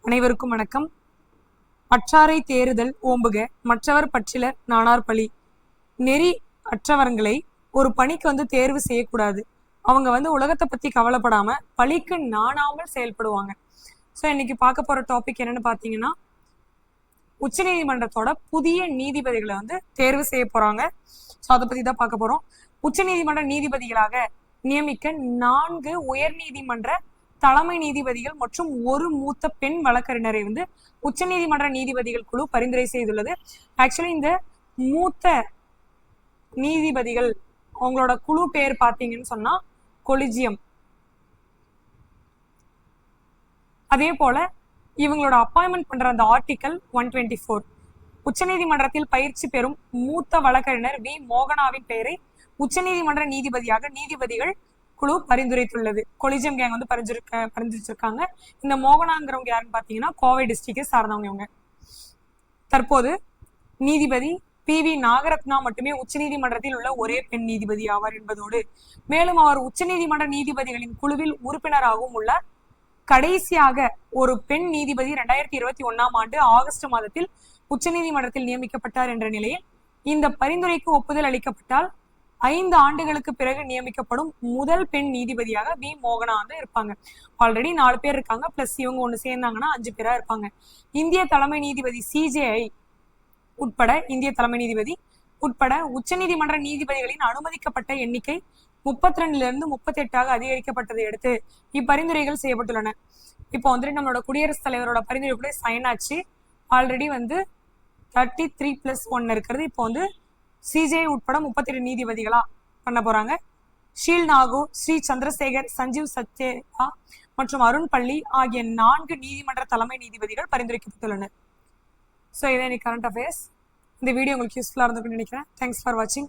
அனைவருக்கும் வணக்கம். அற்றாரை தேறுதல் ஓம்புக, மற்றவர் பற்றிலர் நாணார் பழி. நெறி அற்றவர்களை ஒரு பணிக்கு தேர்வு செய்யக்கூடாது. அவங்க உலகத்தை பத்தி கவலைப்படாம பழிக்கு நாணாமல் செயல்படுவாங்க. ஸோ இன்னைக்கு பார்க்க போற டாபிக் என்னன்னு பார்த்தீங்கன்னா, உச்ச நீதிமன்றத்தோட புதிய நீதிபதிகளை தேர்வு செய்ய போறாங்க. ஸோ அதை பத்தி தான் பார்க்க போறோம். உச்ச நீதிமன்ற நீதிபதிகளாக நியமிக்க 4 உயர் நீதிமன்ற தலைமை நீதிபதிகள் மற்றும் ஒரு மூத்த பெண் வழக்கறிஞரை உச்ச நீதிமன்ற நீதிபதிகள் குழு பரிந்துரை செய்துள்ளது. ஆக்சுவலி இந்த மூத்த நீதிபதிகள் அவங்களோட குழு பேர் பார்த்தீங்கன்னு சொன்னா கொலிஜியம். அதே போல இவங்களோட அப்பாயின்மெண்ட் பண்ற அந்த ஆர்டிகல் 124. உச்ச நீதிமன்றத்தில் பயிற்சி பெறும் மூத்த வழக்கறிஞர் வி மோகனாவின் பெயரை உச்ச நீதிமன்ற நீதிபதியாக நீதிபதிகள் குழு பரிந்துரைத்துள்ளது. கொலிஜியம் கேங் பரிந்துரைச்சிருக்காங்க. இந்த மோகனாங்கிறவங்க யாருன்னு பாத்தீங்கன்னா கோவை டிஸ்ட்ரிக்டை சார்ந்தவங்க. இவங்க தற்போது நீதிபதி PV நாகரத்னா மட்டுமே உச்ச நீதிமன்றத்தில் உள்ள ஒரே பெண் நீதிபதி ஆவார் என்பதோடு மேலும் அவர் உச்ச நீதிமன்ற நீதிபதிகளின் குழுவில் உறுப்பினராகவும் உள்ளார். கடைசியாக ஒரு பெண் நீதிபதி 2021ஆம் ஆண்டு ஆகஸ்ட் மாதத்தில் உச்ச நீதிமன்றத்தில் நியமிக்கப்பட்டார் என்ற நிலையில் இந்த பரிந்துரைக்கு ஒப்புதல் அளிக்கப்பட்டால் 5 ஆண்டுகளுக்கு பிறகு நியமிக்கப்படும் முதல் பெண் நீதிபதியாக வி மோகனா இருப்பாங்க. ஆல்ரெடி 4 பேர் இருக்காங்க, பிளஸ் இவங்க ஒண்ணு சேர்ந்தாங்கன்னா 5 பேரா இருப்பாங்க. இந்திய தலைமை நீதிபதி CJI உட்பட உச்ச நீதிமன்ற நீதிபதிகளின் அனுமதிக்கப்பட்ட எண்ணிக்கை 32 38 அதிகரிக்கப்பட்டதை அடுத்து இப்பரிந்துரைகள் செய்யப்பட்டுள்ளன. இப்போ நம்மளோட குடியரசுத் தலைவரோட பரிந்துரை கூட சைன் ஆச்சு. ஆல்ரெடி 33+1 இருக்கிறது. இப்போ CJI உட்பட 32 நீதிபதிகளா பண்ண போறாங்க. ஷீல் நாகு, ஸ்ரீ சந்திரசேகர், சஞ்சீவ் சச்சேவா மற்றும் அருண் பள்ளி ஆகிய 4 நீதிமன்ற தலைமை நீதிபதிகள் பரிந்துரைக்கப்பட்டுள்ளனர். ஸோ இதான் கரண்ட் அஃபேர்ஸ். இந்த வீடியோ உங்களுக்கு யூஸ்ஃபுல்லாக இருந்திருக்குன்னு நினைக்கிறேன். தேங்க்ஸ் ஃபார் வாட்சிங்.